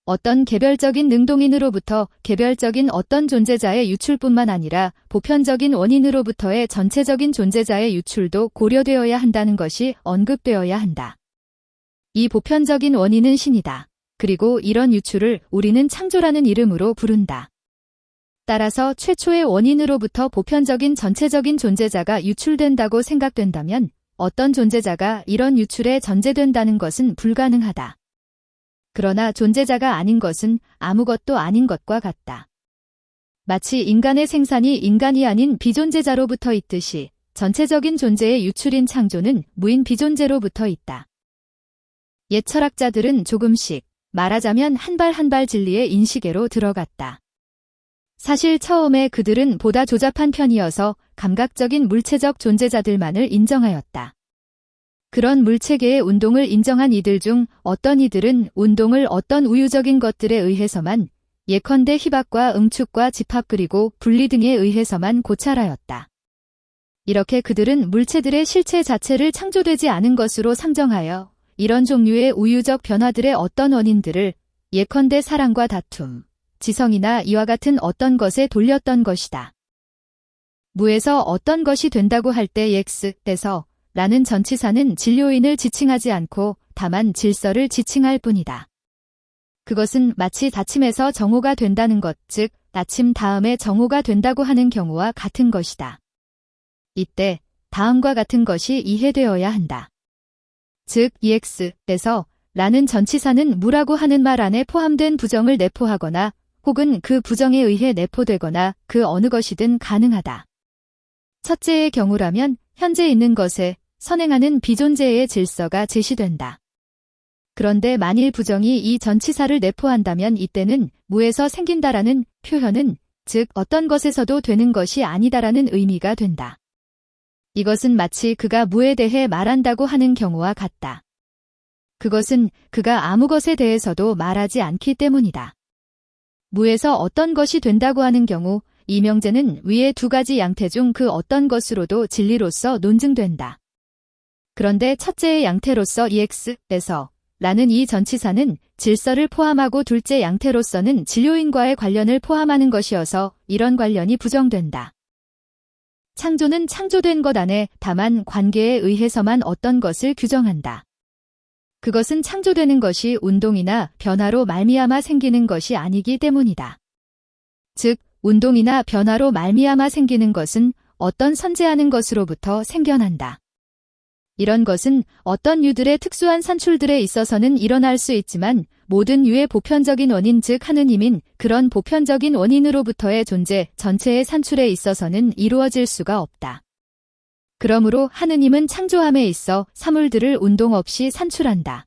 어떤 개별적인 능동인으로부터 개별적인 어떤 존재자의 유출뿐만 아니라 보편적인 원인으로부터의 전체적인 존재자의 유출도 고려되어야 한다는 것이 언급되어야 한다. 이 보편적인 원인은 신이다. 그리고 이런 유출을 우리는 창조라는 이름으로 부른다. 따라서 최초의 원인으로부터 보편적인 전체적인 존재자가 유출된다고 생각된다면 어떤 존재자가 이런 유출에 전제된다는 것은 불가능하다. 그러나 존재자가 아닌 것은 아무것도 아닌 것과 같다. 마치 인간의 생산이 인간이 아닌 비존재자로부터 있듯이 전체적인 존재의 유출인 창조는 무인 비존재로부터 있다. 옛 철학자들은 조금씩 말하자면 한 발 한 발 진리의 인식에로 들어갔다. 사실 처음에 그들은 보다 조잡한 편이어서 감각적인 물체적 존재자들만을 인정하였다. 그런 물체계의 운동을 인정한 이들 중 어떤 이들은 운동을 어떤 우유적인 것들에 의해서만 예컨대 희박과 응축과 집합 그리고 분리 등에 의해서만 고찰하였다. 이렇게 그들은 물체들의 실체 자체를 창조되지 않은 것으로 상정하여 이런 종류의 우유적 변화들의 어떤 원인들을 예컨대 사랑과 다툼, 지성이나 이와 같은 어떤 것에 돌렸던 것이다. 무에서 어떤 것이 된다고 할 때 X에서 라는 전치사는 진료인을 지칭하지 않고 다만 질서를 지칭할 뿐이다. 그것은 마치 닫힘에서 정오가 된다는 것, 즉 닫힘 다음에 정오가 된다고 하는 경우와 같은 것이다. 이때 다음과 같은 것이 이해되어야 한다. 즉 EX에서 라는 전치사는 무라고 하는 말 안에 포함된 부정을 내포하거나 혹은 그 부정에 의해 내포되거나 그 어느 것이든 가능하다. 첫째의 경우라면 현재 있는 것에 선행하는 비존재의 질서가 제시된다. 그런데 만일 부정이 이 전치사를 내포한다면 이때는 무에서 생긴다라는 표현은 즉 어떤 것에서도 되는 것이 아니다라는 의미가 된다. 이것은 마치 그가 무에 대해 말한다고 하는 경우와 같다. 그것은 그가 아무 것에 대해서도 말하지 않기 때문이다. 무에서 어떤 것이 된다고 하는 경우 이 명제는 위의 두 가지 양태 중 그 어떤 것으로도 진리로서 논증된다. 그런데 첫째의 양태로서 EX에서 라는 이 전치사는 질서를 포함하고 둘째 양태로서는 진료인과의 관련을 포함하는 것이어서 이런 관련이 부정된다. 창조는 창조된 것 안에 다만 관계에 의해서만 어떤 것을 규정한다. 그것은 창조되는 것이 운동이나 변화로 말미암아 생기는 것이 아니기 때문이다. 즉, 운동이나 변화로 말미암아 생기는 것은 어떤 선재하는 것으로부터 생겨난다. 이런 것은 어떤 유들의 특수한 산출들에 있어서는 일어날 수 있지만 모든 유의 보편적인 원인 즉 하느님인 그런 보편적인 원인으로부터의 존재 전체의 산출에 있어서는 이루어질 수가 없다. 그러므로 하느님은 창조함에 있어 사물들을 운동 없이 산출한다.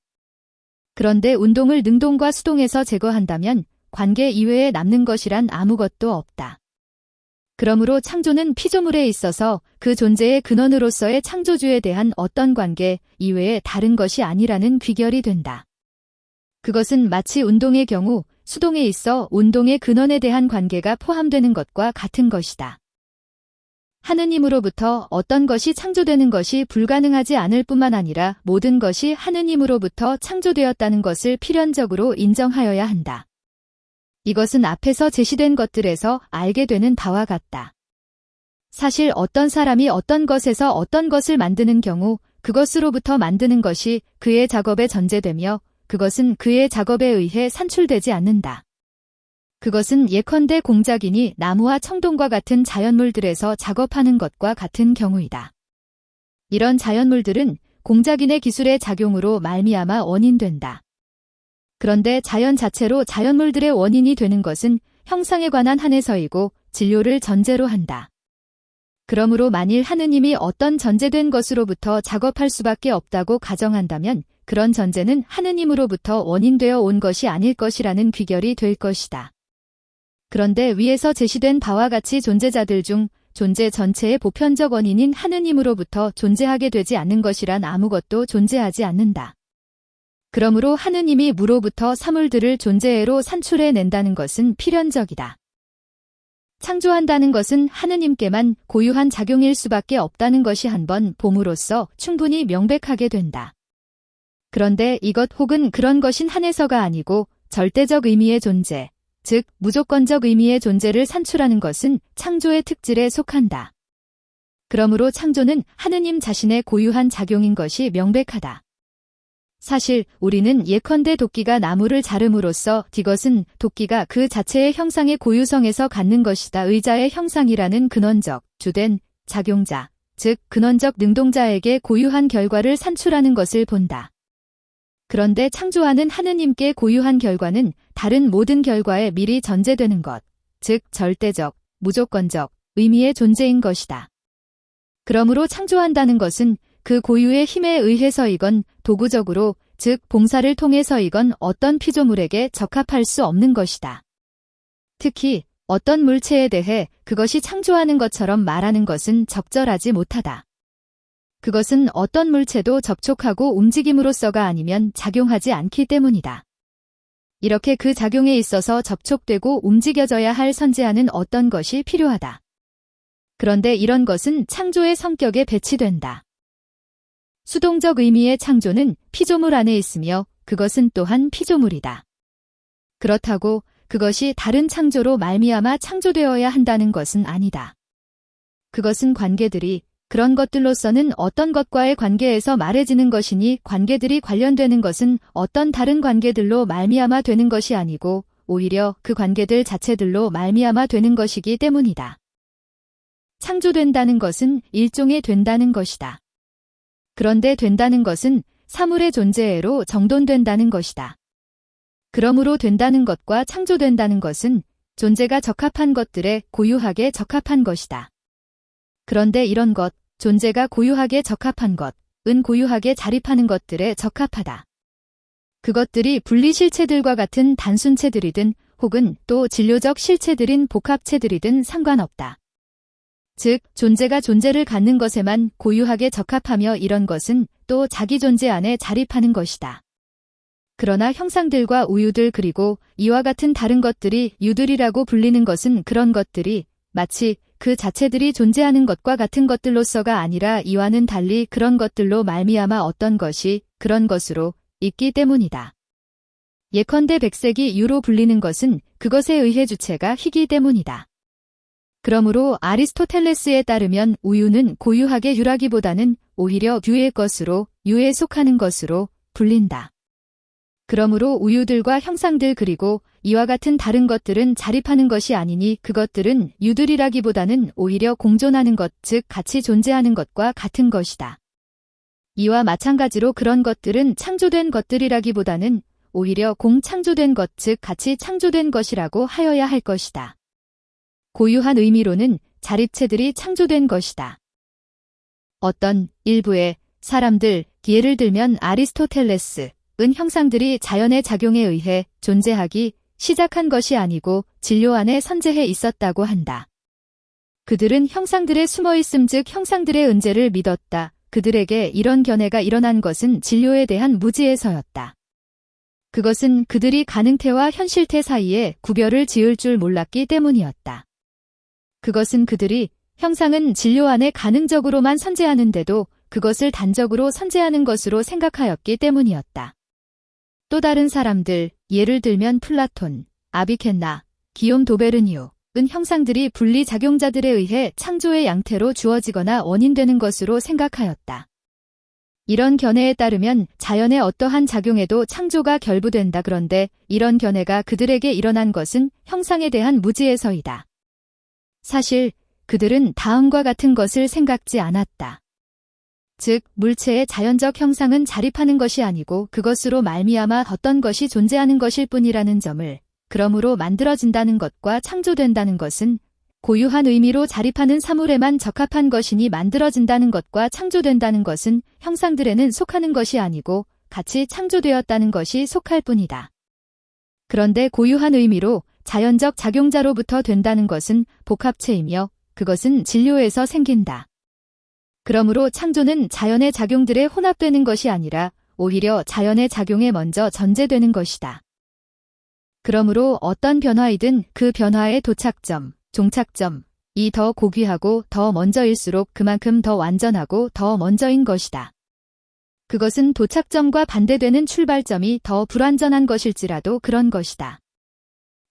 그런데 운동을 능동과 수동에서 제거한다면 관계 이외에 남는 것이란 아무것도 없다. 그러므로 창조는 피조물에 있어서 그 존재의 근원으로서의 창조주에 대한 어떤 관계 이외에 다른 것이 아니라는 귀결이 된다. 그것은 마치 운동의 경우 수동에 있어 운동의 근원에 대한 관계가 포함되는 것과 같은 것이다. 하느님으로부터 어떤 것이 창조되는 것이 불가능하지 않을 뿐만 아니라 모든 것이 하느님으로부터 창조되었다는 것을 필연적으로 인정하여야 한다. 이것은 앞에서 제시된 것들에서 알게 되는 바와 같다. 사실 어떤 사람이 어떤 것에서 어떤 것을 만드는 경우 그것으로부터 만드는 것이 그의 작업에 전제되며 그것은 그의 작업에 의해 산출되지 않는다. 그것은 예컨대 공작인이 나무와 청동과 같은 자연물들에서 작업하는 것과 같은 경우이다. 이런 자연물들은 공작인의 기술의 작용으로 말미암아 원인된다. 그런데 자연 자체로 자연물들의 원인이 되는 것은 형상에 관한 한에서이고 진료를 전제로 한다. 그러므로 만일 하느님이 어떤 전제된 것으로부터 작업할 수밖에 없다고 가정한다면 그런 전제는 하느님으로부터 원인되어 온 것이 아닐 것이라는 귀결이 될 것이다. 그런데 위에서 제시된 바와 같이 존재자들 중 존재 전체의 보편적 원인인 하느님으로부터 존재하게 되지 않는 것이란 아무것도 존재하지 않는다. 그러므로 하느님이 무로부터 사물들을 존재해로 산출해낸다는 것은 필연적이다. 창조한다는 것은 하느님께만 고유한 작용일 수밖에 없다는 것이 한번 봄으로써 충분히 명백하게 된다. 그런데 이것 혹은 그런 것인 한에서가 아니고 절대적 의미의 존재, 즉 무조건적 의미의 존재를 산출하는 것은 창조의 특질에 속한다. 그러므로 창조는 하느님 자신의 고유한 작용인 것이 명백하다. 사실 우리는 예컨대 도끼가 나무를 자름으로써 이것은 도끼가 그 자체의 형상의 고유성에서 갖는 것이다. 의자의 형상이라는 근원적, 주된, 작용자, 즉 근원적 능동자에게 고유한 결과를 산출하는 것을 본다. 그런데 창조하는 하느님께 고유한 결과는 다른 모든 결과에 미리 전제되는 것, 즉 절대적, 무조건적 의미의 존재인 것이다. 그러므로 창조한다는 것은 그 고유의 힘에 의해서이건 도구적으로, 즉 봉사를 통해서이건 어떤 피조물에게 적합할 수 없는 것이다. 특히 어떤 물체에 대해 그것이 창조하는 것처럼 말하는 것은 적절하지 못하다. 그것은 어떤 물체도 접촉하고 움직임으로써가 아니면 작용하지 않기 때문이다. 이렇게 그 작용에 있어서 접촉되고 움직여져야 할 선재하는 어떤 것이 필요하다. 그런데 이런 것은 창조의 성격에 배치된다. 수동적 의미의 창조는 피조물 안에 있으며 그것은 또한 피조물이다. 그렇다고 그것이 다른 창조로 말미암아 창조되어야 한다는 것은 아니다. 그것은 관계들이 그런 것들로서는 어떤 것과의 관계에서 말해지는 것이니 관계들이 관련되는 것은 어떤 다른 관계들로 말미암아 되는 것이 아니고 오히려 그 관계들 자체들로 말미암아 되는 것이기 때문이다. 창조된다는 것은 일종의 된다는 것이다. 그런데 된다는 것은 사물의 존재애로 정돈된다는 것이다. 그러므로 된다는 것과 창조된다는 것은 존재가 적합한 것들에 고유하게 적합한 것이다. 그런데 이런 것, 존재가 고유하게 적합한 것, 은 고유하게 자립하는 것들에 적합하다. 그것들이 분리실체들과 같은 단순체들이든 혹은 또 진료적 실체들인 복합체들이든 상관없다. 즉, 존재가 존재를 갖는 것에만 고유하게 적합하며 이런 것은 또 자기 존재 안에 자립하는 것이다. 그러나 형상들과 우유들 그리고 이와 같은 다른 것들이 유들이라고 불리는 것은 그런 것들이 마치 그 자체들이 존재하는 것과 같은 것들로서가 아니라 이와는 달리 그런 것들로 말미암아 어떤 것이 그런 것으로 있기 때문이다. 예컨대 백색이 유로 불리는 것은 그것에 의해 주체가 희기 때문이다. 그러므로 아리스토텔레스에 따르면 우유는 고유하게 유라기보다는 오히려 유의 것으로, 유에 속하는 것으로 불린다. 그러므로 우유들과 형상들 그리고 이와 같은 다른 것들은 자립하는 것이 아니니 그것들은 유들이라기보다는 오히려 공존하는 것, 즉 같이 존재하는 것과 같은 것이다. 이와 마찬가지로 그런 것들은 창조된 것들이라기보다는 오히려 공창조된 것, 즉 같이 창조된 것이라고 하여야 할 것이다. 고유한 의미로는 자립체들이 창조된 것이다. 어떤 일부의 사람들, 예를 들면 아리스토텔레스, 은 형상들이 자연의 작용에 의해 존재하기 시작한 것이 아니고 진료 안에 선재해 있었다고 한다. 그들은 형상들의 숨어있음 즉 형상들의 은재를 믿었다. 그들에게 이런 견해가 일어난 것은 진료에 대한 무지에서였다. 그것은 그들이 가능태와 현실태 사이에 구별을 지을 줄 몰랐기 때문이었다. 그것은 그들이 형상은 진료 안에 가능적으로만 선재하는데도 그것을 단적으로 선재하는 것으로 생각하였기 때문이었다. 또 다른 사람들, 예를 들면 플라톤, 아비켄나, 기욤 도베르니우, 은 형상들이 분리작용자들에 의해 창조의 양태로 주어지거나 원인되는 것으로 생각하였다. 이런 견해에 따르면 자연의 어떠한 작용에도 창조가 결부된다. 그런데 이런 견해가 그들에게 일어난 것은 형상에 대한 무지에서이다. 사실 그들은 다음과 같은 것을 생각지 않았다. 즉, 물체의 자연적 형상은 자립하는 것이 아니고 그것으로 말미암아 어떤 것이 존재하는 것일 뿐이라는 점을, 그러므로 만들어진다는 것과 창조된다는 것은 고유한 의미로 자립하는 사물에만 적합한 것이니 만들어진다는 것과 창조된다는 것은 형상들에는 속하는 것이 아니고 같이 창조되었다는 것이 속할 뿐이다. 그런데 고유한 의미로 자연적 작용자로부터 된다는 것은 복합체이며 그것은 진료에서 생긴다. 그러므로 창조는 자연의 작용들에 혼합되는 것이 아니라 오히려 자연의 작용에 먼저 전제되는 것이다. 그러므로 어떤 변화이든 그 변화의 도착점, 종착점이 더 고귀하고 더 먼저일수록 그만큼 더 완전하고 더 먼저인 것이다. 그것은 도착점과 반대되는 출발점이 더 불완전한 것일지라도 그런 것이다.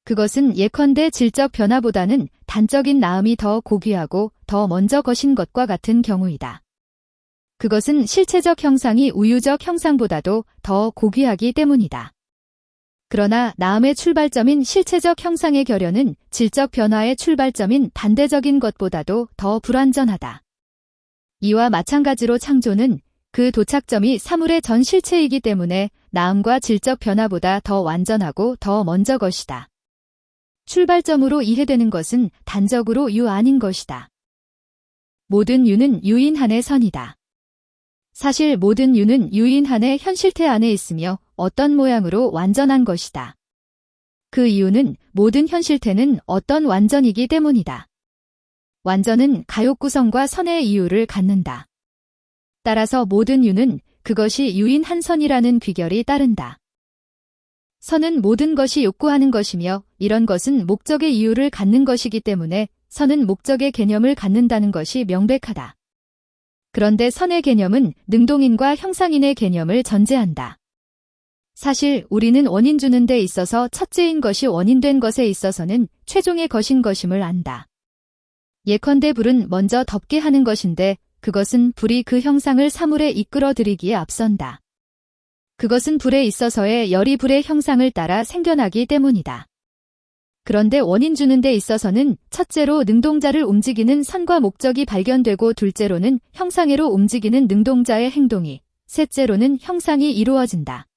그것은 예컨대 질적 변화보다는 단적인 나음이 더 고귀하고 더 먼저 거신 것과 같은 경우이다. 그것은 실체적 형상이 우유적 형상보다도 더 고귀하기 때문이다. 그러나 나음의 출발점인 실체적 형상의 결연은 질적 변화의 출발점인 반대적인 것보다도 더 불완전하다. 이와 마찬가지로 창조는 그 도착점이 사물의 전 실체이기 때문에 나음과 질적 변화보다 더 완전하고 더 먼저 것이다. 출발점으로 이해되는 것은 단적으로 유 아닌 것이다. 모든 유는 유인 한의 선이다. 사실 모든 유는 유인 한의 현실태 안에 있으며 어떤 모양으로 완전한 것이다. 그 이유는 모든 현실태는 어떤 완전이기 때문이다. 완전은 가욕구성과 선의 이유를 갖는다. 따라서 모든 유는 그것이 유인 한 선이라는 귀결이 따른다. 선은 모든 것이 욕구하는 것이며 이런 것은 목적의 이유를 갖는 것이기 때문에 선은 목적의 개념을 갖는다는 것이 명백하다. 그런데 선의 개념은 능동인과 형상인의 개념을 전제한다. 사실 우리는 원인 주는 데 있어서 첫째인 것이 원인된 것에 있어서는 최종의 것인 것임을 안다. 예컨대 불은 먼저 덮게 하는 것인데 그것은 불이 그 형상을 사물에 이끌어들이기에 앞선다. 그것은 불에 있어서의 열이 불의 형상을 따라 생겨나기 때문이다. 그런데 원인 주는 데 있어서는 첫째로 능동자를 움직이는 선과 목적이 발견되고 둘째로는 형상애로 움직이는 능동자의 행동이, 셋째로는 형상이 이루어진다.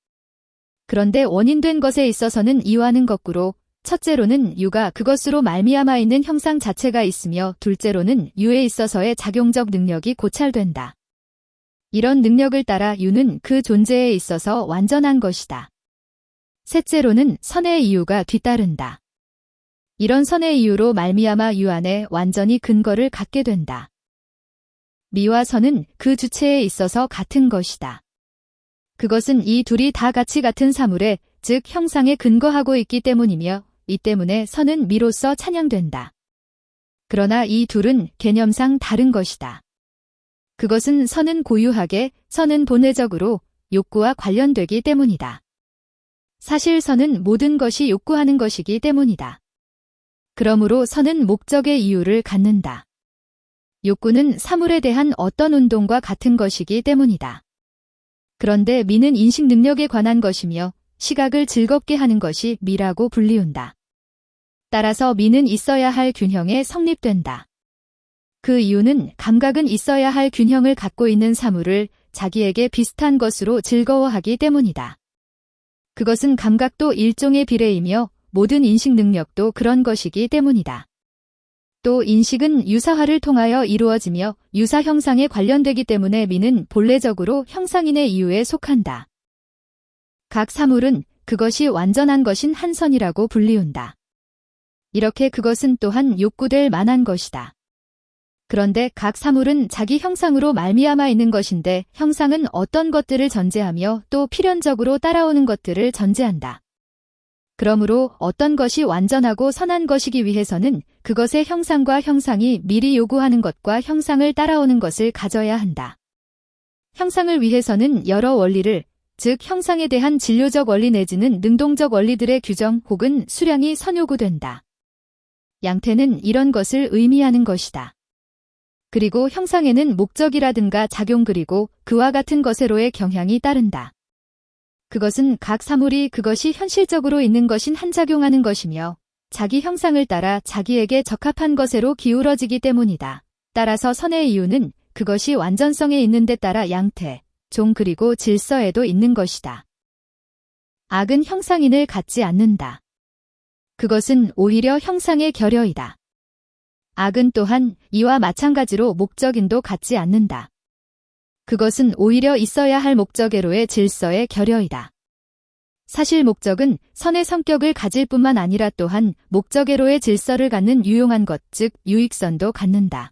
그런데 원인된 것에 있어서는 이와는 거꾸로 첫째로는 유가 그것으로 말미암아 있는 형상 자체가 있으며 둘째로는 유에 있어서의 작용적 능력이 고찰된다. 이런 능력을 따라 유는 그 존재에 있어서 완전한 것이다. 셋째로는 선의 이유가 뒤따른다. 이런 선의 이유로 말미암아 유 안에 완전히 근거를 갖게 된다. 미와 선은 그 주체에 있어서 같은 것이다. 그것은 이 둘이 다 같이 같은 사물에, 즉 형상에 근거하고 있기 때문이며 이 때문에 선은 미로써 찬양된다. 그러나 이 둘은 개념상 다른 것이다. 그것은 선은 고유하게, 선은 본회적으로 욕구와 관련되기 때문이다. 사실 선은 모든 것이 욕구하는 것이기 때문이다. 그러므로 선은 목적의 이유를 갖는다. 욕구는 사물에 대한 어떤 운동과 같은 것이기 때문이다. 그런데 미는 인식 능력에 관한 것이며 시각을 즐겁게 하는 것이 미라고 불리운다. 따라서 미는 있어야 할 균형에 성립된다. 그 이유는 감각은 있어야 할 균형을 갖고 있는 사물을 자기에게 비슷한 것으로 즐거워하기 때문이다. 그것은 감각도 일종의 비례이며 모든 인식 능력도 그런 것이기 때문이다. 또 인식은 유사화를 통하여 이루어지며 유사 형상에 관련되기 때문에 미는 본래적으로 형상인의 이유에 속한다. 각 사물은 그것이 완전한 것인 한 선이라고 불리운다. 이렇게 그것은 또한 욕구될 만한 것이다. 그런데 각 사물은 자기 형상으로 말미암아 있는 것인데 형상은 어떤 것들을 전제하며 또 필연적으로 따라오는 것들을 전제한다. 그러므로 어떤 것이 완전하고 선한 것이기 위해서는 그것의 형상과 형상이 미리 요구하는 것과 형상을 따라오는 것을 가져야 한다. 형상을 위해서는 여러 원리를, 즉 형상에 대한 진료적 원리 내지는 능동적 원리들의 규정 혹은 수량이 선요구된다. 양태는 이런 것을 의미하는 것이다. 그리고 형상에는 목적이라든가 작용 그리고 그와 같은 것에로의 경향이 따른다. 그것은 각 사물이 그것이 현실적으로 있는 것인 한 작용하는 것이며 자기 형상을 따라 자기에게 적합한 것에로 기울어지기 때문이다. 따라서 선의 이유는 그것이 완전성에 있는 데 따라 양태, 종 그리고 질서에도 있는 것이다. 악은 형상인을 갖지 않는다. 그것은 오히려 형상의 결여이다. 악은 또한 이와 마찬가지로 목적인도 갖지 않는다. 그것은 오히려 있어야 할 목적애로의 질서의 결여이다. 사실 목적은 선의 성격을 가질 뿐만 아니라 또한 목적애로의 질서를 갖는 유용한 것, 즉 유익선도 갖는다.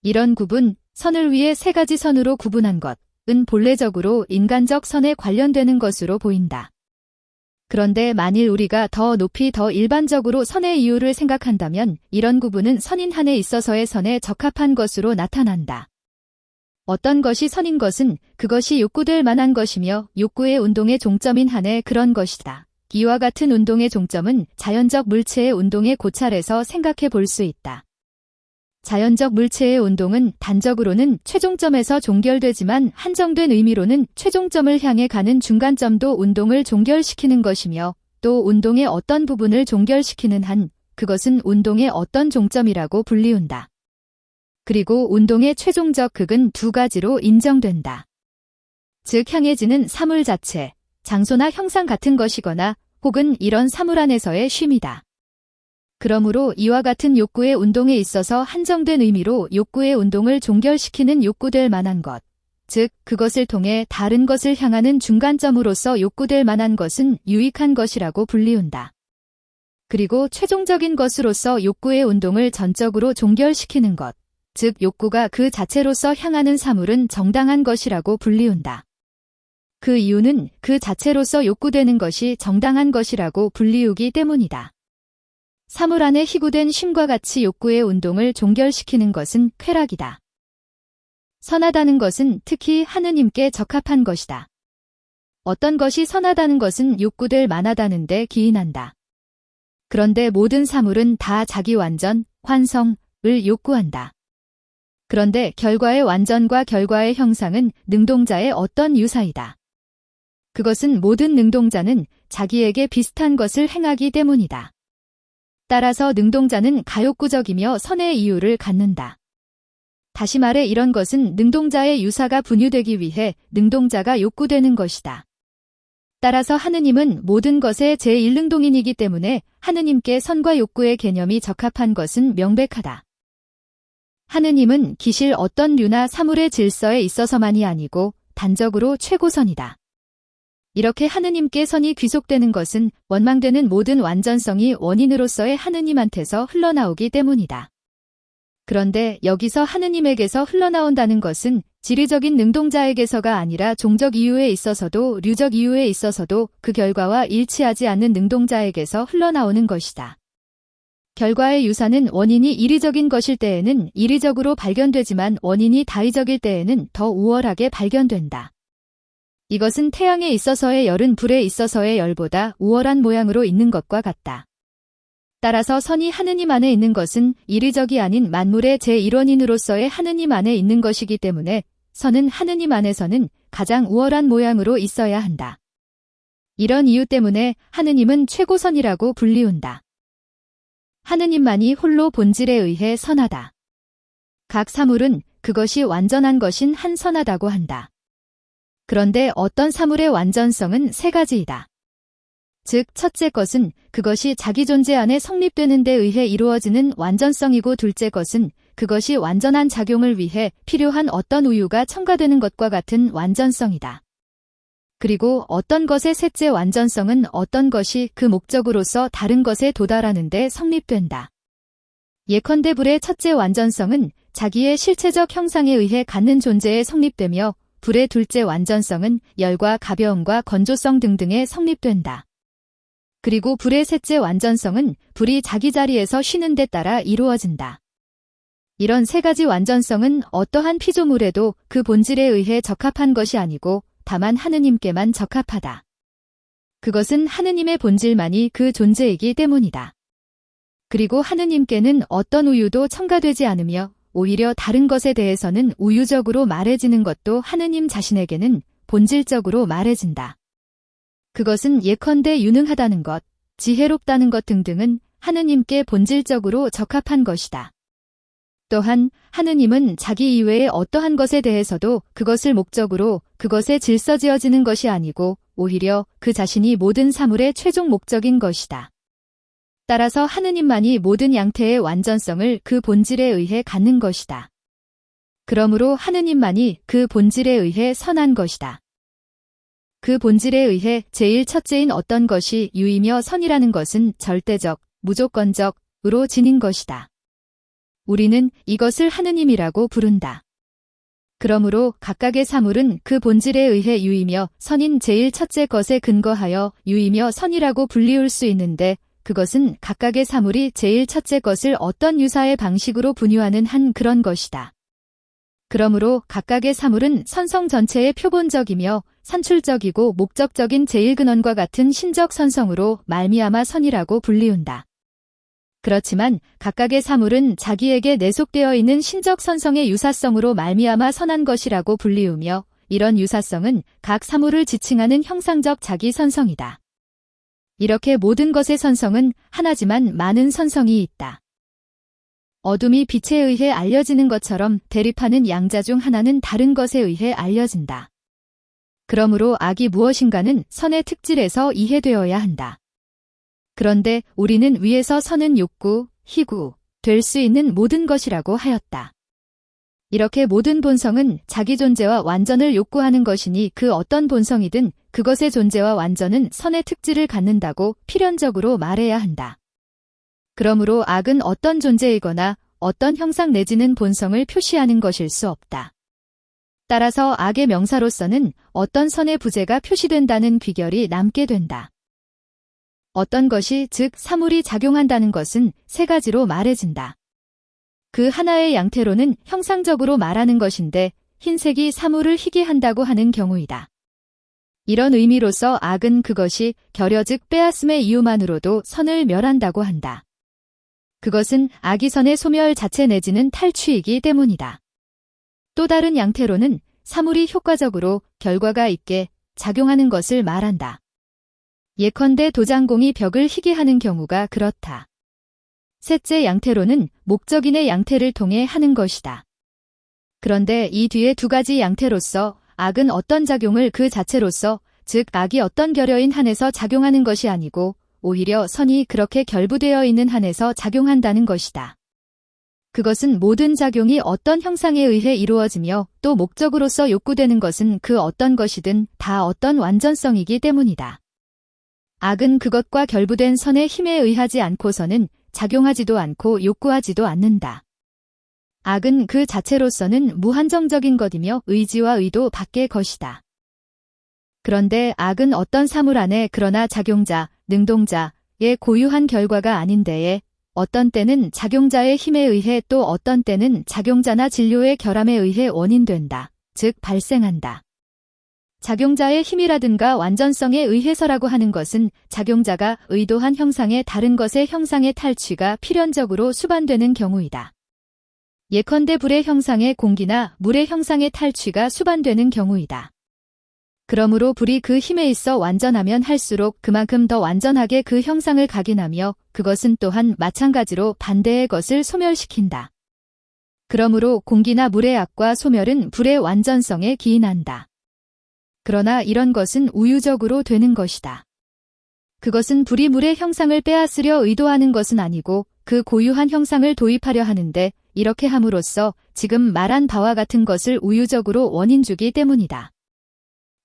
이런 구분, 선을 위해 세 가지 선으로 구분한 것은 본래적으로 인간적 선에 관련되는 것으로 보인다. 그런데 만일 우리가 더 높이 더 일반적으로 선의 이유를 생각한다면 이런 구분은 선인 한에 있어서의 선에 적합한 것으로 나타난다. 어떤 것이 선인 것은 그것이 욕구될 만한 것이며 욕구의 운동의 종점인 한에 그런 것이다. 이와 같은 운동의 종점은 자연적 물체의 운동의 고찰에서 생각해 볼 수 있다. 자연적 물체의 운동은 단적으로는 최종점에서 종결되지만 한정된 의미로는 최종점을 향해 가는 중간점도 운동을 종결시키는 것이며 또 운동의 어떤 부분을 종결시키는 한 그것은 운동의 어떤 종점이라고 불리운다. 그리고 운동의 최종적 극은 두 가지로 인정된다. 즉 향해지는 사물 자체, 장소나 형상 같은 것이거나 혹은 이런 사물 안에서의 쉼이다. 그러므로 이와 같은 욕구의 운동에 있어서 한정된 의미로 욕구의 운동을 종결시키는 욕구될 만한 것, 즉 그것을 통해 다른 것을 향하는 중간점으로서 욕구될 만한 것은 유익한 것이라고 불리운다. 그리고 최종적인 것으로서 욕구의 운동을 전적으로 종결시키는 것, 즉 욕구가 그 자체로서 향하는 사물은 정당한 것이라고 불리운다. 그 이유는 그 자체로서 욕구되는 것이 정당한 것이라고 불리우기 때문이다. 사물 안에 희구된 쉼과 같이 욕구의 운동을 종결시키는 것은 쾌락이다. 선하다는 것은 특히 하느님께 적합한 것이다. 어떤 것이 선하다는 것은 욕구될 만하다는 데 기인한다. 그런데 모든 사물은 다 자기 완전, 환성을 욕구한다. 그런데 결과의 완전과 결과의 형상은 능동자의 어떤 유사이다. 그것은 모든 능동자는 자기에게 비슷한 것을 행하기 때문이다. 따라서 능동자는 가욕구적이며 선의 이유를 갖는다. 다시 말해 이런 것은 능동자의 유사가 분유되기 위해 능동자가 욕구되는 것이다. 따라서 하느님은 모든 것의 제1능동인이기 때문에 하느님께 선과 욕구의 개념이 적합한 것은 명백하다. 하느님은 기실 어떤 류나 사물의 질서에 있어서만이 아니고 단적으로 최고선이다. 이렇게 하느님께 선이 귀속되는 것은 원망되는 모든 완전성이 원인으로서의 하느님한테서 흘러나오기 때문이다. 그런데 여기서 하느님에게서 흘러나온다는 것은 지리적인 능동자에게서가 아니라 종적 이유에 있어서도 류적 이유에 있어서도 그 결과와 일치하지 않는 능동자에게서 흘러나오는 것이다. 결과의 유사는 원인이 이리적인 것일 때에는 이리적으로 발견되지만 원인이 다의적일 때에는 더 우월하게 발견된다. 이것은 태양에 있어서의 열은 불에 있어서의 열보다 우월한 모양으로 있는 것과 같다. 따라서 선이 하느님 안에 있는 것은 이리적이 아닌 만물의 제1원인으로서의 하느님 안에 있는 것이기 때문에 선은 하느님 안에서는 가장 우월한 모양으로 있어야 한다. 이런 이유 때문에 하느님은 최고선이라고 불리운다. 하느님만이 홀로 본질에 의해 선하다. 각 사물은 그것이 완전한 것인 한 선하다고 한다. 그런데 어떤 사물의 완전성은 세 가지이다. 즉 첫째 것은 그것이 자기 존재 안에 성립되는 데 의해 이루어지는 완전성이고 둘째 것은 그것이 완전한 작용을 위해 필요한 어떤 우유가 첨가되는 것과 같은 완전성이다. 그리고 어떤 것의 셋째 완전성은 어떤 것이 그 목적으로서 다른 것에 도달하는 데 성립된다. 예컨대 불의 첫째 완전성은 자기의 실체적 형상에 의해 갖는 존재에 성립되며 불의 둘째 완전성은 열과 가벼움과 건조성 등등에 성립된다. 그리고 불의 셋째 완전성은 불이 자기 자리에서 쉬는 데 따라 이루어진다. 이런 세 가지 완전성은 어떠한 피조물에도 그 본질에 의해 적합한 것이 아니고 다만 하느님께만 적합하다. 그것은 하느님의 본질만이 그 존재이기 때문이다. 그리고 하느님께는 어떤 우유도 첨가되지 않으며 오히려 다른 것에 대해서는 우유적으로 말해지는 것도 하느님 자신에게는 본질적으로 말해진다. 그것은 예컨대 유능하다는 것, 지혜롭다는 것 등등은 하느님께 본질적으로 적합한 것이다. 또한 하느님은 자기 이외의 어떠한 것에 대해서도 그것을 목적으로 그것에 질서지어지는 것이 아니고 오히려 그 자신이 모든 사물의 최종 목적인 것이다. 따라서 하느님만이 모든 양태의 완전성을 그 본질에 의해 갖는 것이다. 그러므로 하느님만이 그 본질에 의해 선한 것이다. 그 본질에 의해 제일 첫째인 어떤 것이 유이며 선이라는 것은 절대적, 무조건적으로 지닌 것이다. 우리는 이것을 하느님이라고 부른다. 그러므로 각각의 사물은 그 본질에 의해 유이며 선인 제일 첫째 것에 근거하여 유이며 선이라고 불리울 수 있는데 그것은 각각의 사물이 제일 첫째 것을 어떤 유사의 방식으로 분유하는 한 그런 것이다. 그러므로 각각의 사물은 선성 전체의 표본적이며 산출적이고 목적적인 제1근원과 같은 신적 선성으로 말미암아 선이라고 불리운다. 그렇지만 각각의 사물은 자기에게 내속되어 있는 신적 선성의 유사성으로 말미암아 선한 것이라고 불리우며 이런 유사성은 각 사물을 지칭하는 형상적 자기 선성이다. 이렇게 모든 것의 선성은 하나지만 많은 선성이 있다. 어둠이 빛에 의해 알려지는 것처럼 대립하는 양자 중 하나는 다른 것에 의해 알려진다. 그러므로 악이 무엇인가는 선의 특질에서 이해되어야 한다. 그런데 우리는 위에서 선은 욕구, 희구, 될 수 있는 모든 것이라고 하였다. 이렇게 모든 본성은 자기 존재와 완전을 욕구하는 것이니 그 어떤 본성이든 그것의 존재와 완전은 선의 특질을 갖는다고 필연적으로 말해야 한다. 그러므로 악은 어떤 존재이거나 어떤 형상 내지는 본성을 표시하는 것일 수 없다. 따라서 악의 명사로서는 어떤 선의 부재가 표시된다는 귀결이 남게 된다. 어떤 것이 즉 사물이 작용한다는 것은 세 가지로 말해진다. 그 하나의 양태로는 형상적으로 말하는 것인데 흰색이 사물을 희게 한다고 하는 경우이다. 이런 의미로서 악은 그것이 결여 즉 빼앗음의 이유만으로도 선을 멸한다고 한다. 그것은 악이 선의 소멸 자체 내지는 탈취이기 때문이다. 또 다른 양태로는 사물이 효과적으로 결과가 있게 작용하는 것을 말한다. 예컨대 도장공이 벽을 희게 하는 경우가 그렇다. 셋째 양태로는 목적인의 양태를 통해 하는 것이다. 그런데 이 뒤에 두 가지 양태로서 악은 어떤 작용을 그 자체로서 즉 악이 어떤 결여인 한에서 작용하는 것이 아니고 오히려 선이 그렇게 결부되어 있는 한에서 작용한다는 것이다. 그것은 모든 작용이 어떤 형상에 의해 이루어지며 또 목적으로서 욕구되는 것은 그 어떤 것이든 다 어떤 완전성이기 때문이다. 악은 그것과 결부된 선의 힘에 의하지 않고서는 작용하지도 않고 욕구하지도 않는다. 악은 그 자체로서는 무한정적인 것이며 의지와 의도 밖의 것이다. 그런데 악은 어떤 사물 안에 그러나 작용자, 능동자의 고유한 결과가 아닌데에 어떤 때는 작용자의 힘에 의해 또 어떤 때는 작용자나 진료의 결함에 의해 원인된다. 즉 발생한다. 작용자의 힘이라든가 완전성에 의해서라고 하는 것은 작용자가 의도한 형상의 다른 것의 형상의 탈취가 필연적으로 수반되는 경우이다. 예컨대 불의 형상의 공기나 물의 형상의 탈취가 수반되는 경우이다. 그러므로 불이 그 힘에 있어 완전하면 할수록 그만큼 더 완전하게 그 형상을 각인하며 그것은 또한 마찬가지로 반대의 것을 소멸시킨다. 그러므로 공기나 물의 악과 소멸은 불의 완전성에 기인한다. 그러나 이런 것은 우유적으로 되는 것이다. 그것은 불이 물의 형상을 빼앗으려 의도하는 것은 아니고 그 고유한 형상을 도입하려 하는데 이렇게 함으로써 지금 말한 바와 같은 것을 우유적으로 원인 주기 때문이다.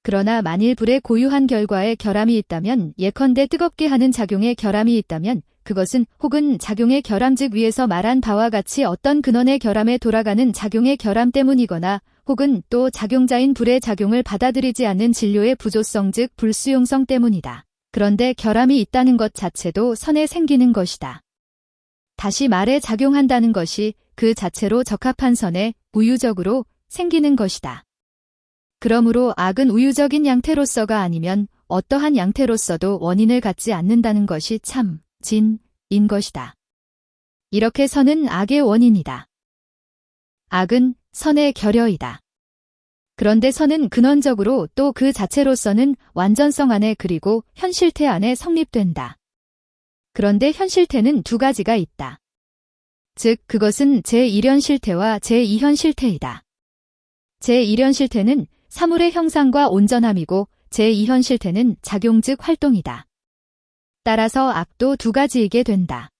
그러나 만일 불의 고유한 결과에 결함이 있다면 예컨대 뜨겁게 하는 작용에 결함이 있다면 그것은 혹은 작용의 결함 즉 위에서 말한 바와 같이 어떤 근원의 결함에 돌아가는 작용의 결함 때문이거나 혹은 또 작용자인 불의 작용을 받아들이지 않는 진료의 부조성 즉 불수용성 때문이다. 그런데 결함이 있다는 것 자체도 선에 생기는 것이다. 다시 말해 작용한다는 것이 그 자체로 적합한 선에 우유적으로 생기는 것이다. 그러므로 악은 우유적인 양태로서가 아니면 어떠한 양태로서도 원인을 갖지 않는다는 것이 참 진인 것이다. 이렇게 선은 악의 원인이다. 악은 선의 결여이다. 그런데 선은 근원적으로 또 그 자체로서는 완전성 안에 그리고 현실태 안에 성립된다. 그런데 현실태는 두 가지가 있다. 즉 그것은 제1현실태와 제2현실태이다. 제1현실태는 사물의 형상과 온전함이고 제2현실태는 작용 즉 활동이다. 따라서 악도 두 가지이게 된다.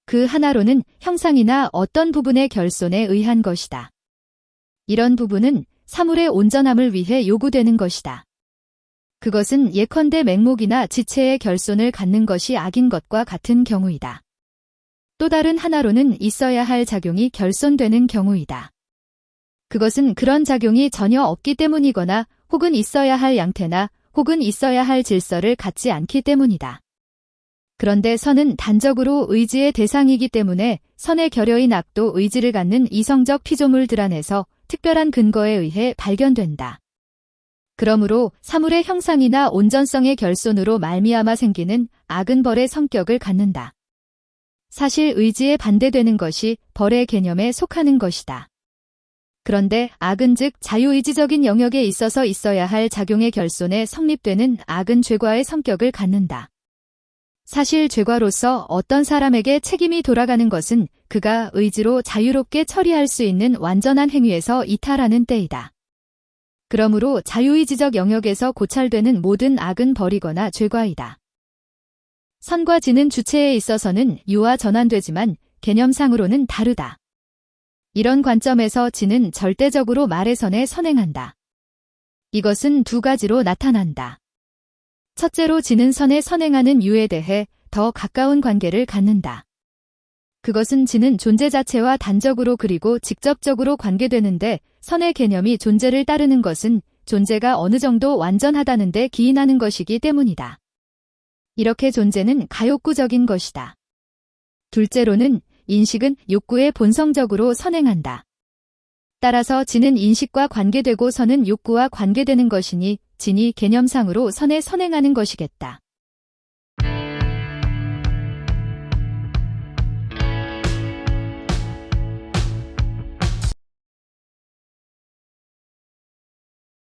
그 하나로는 형상이나 어떤 부분의 결손에 의한 것이다. 이런 부분은 사물의 온전함을 위해 요구되는 것이다. 그것은 예컨대 맹목이나 지체의 결손을 갖는 것이 악인 것과 같은 경우이다. 또 다른 하나로는 있어야 할 작용이 결손되는 경우이다. 그것은 그런 작용이 전혀 없기 때문이거나 혹은 있어야 할 양태나 혹은 있어야 할 질서를 갖지 않기 때문이다. 그런데 선은 단적으로 의지의 대상이기 때문에 선의 결여인 악도 의지를 갖는 이성적 피조물들 안에서 특별한 근거에 의해 발견된다. 그러므로 사물의 형상이나 온전성의 결손으로 말미암아 생기는 악은 벌의 성격을 갖는다. 사실 의지에 반대되는 것이 벌의 개념에 속하는 것이다. 그런데 악은 즉 자유의지적인 영역에 있어서 있어야 할 작용의 결손에 성립되는 악은 죄과의 성격을 갖는다. 사실 죄과로서 어떤 사람에게 책임이 돌아가는 것은 그가 의지로 자유롭게 처리할 수 있는 완전한 행위에서 이탈하는 때이다. 그러므로 자유의지적 영역에서 고찰되는 모든 악은 벌이거나 죄과이다. 선과 지는 주체에 있어서는 유와 전환되지만 개념상으로는 다르다. 이런 관점에서 지는 절대적으로 말의 선에 선행한다. 이것은 두 가지로 나타난다. 첫째로 지는 선에 선행하는 유에 대해 더 가까운 관계를 갖는다. 그것은 지는 존재 자체와 단적으로 그리고 직접적으로 관계되는데 선의 개념이 존재를 따르는 것은 존재가 어느 정도 완전하다는 데 기인하는 것이기 때문이다. 이렇게 존재는 가욕구적인 것이다. 둘째로는 인식은 욕구에 본성적으로 선행한다. 따라서 지는 인식과 관계되고 선은 욕구와 관계되는 것이니 진이 개념상으로 선에 선행하는 것이겠다.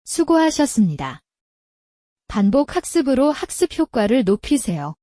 수고하셨습니다. 반복 학습으로 학습 효과를 높이세요.